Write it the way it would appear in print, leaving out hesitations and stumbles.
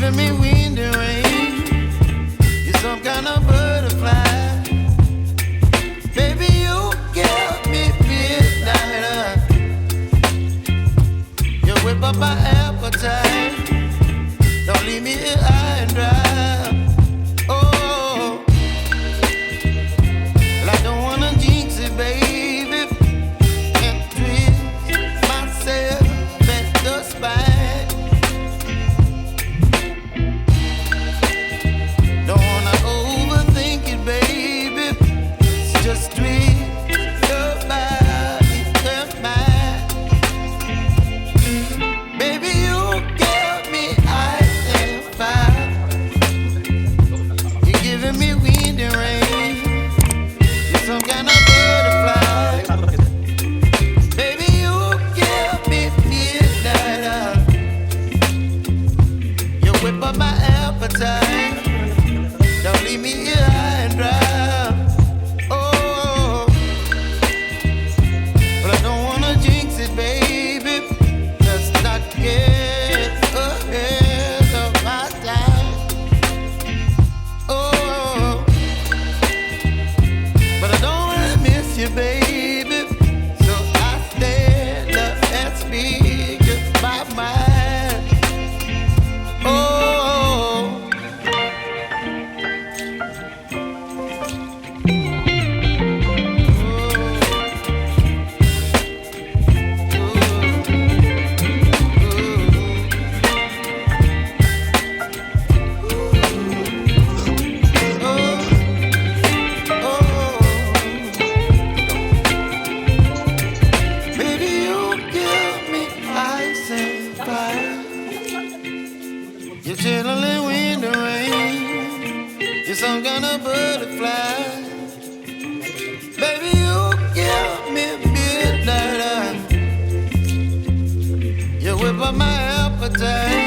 giving me wind and rain. You're some kind of butterfly. Baby, you give me midnight. You whip up my appetite. Don't leave me here high and dry. Oh, well, I don't wanna jinx it, baby, and twist myself at the spine. Don't wanna overthink it, baby. It's just twist your body and mine. Baby, you give me ice and fire. You're giving me wind and rain. You're some kind of butterfly. Baby, you give me midnight. You whip up my appetite. Don't leave me here high and dry. Oh, but I don't wanna jinx it, baby. Let's not get ahead of my time. Oh, but I don't wanna miss you, baby. So I stand up and speak my mind. Oh. Baby, you give me ice and fire. You're chilling wind and rain. You're some kind of butterfly. Baby, you give me midnight. You whip up my appetite.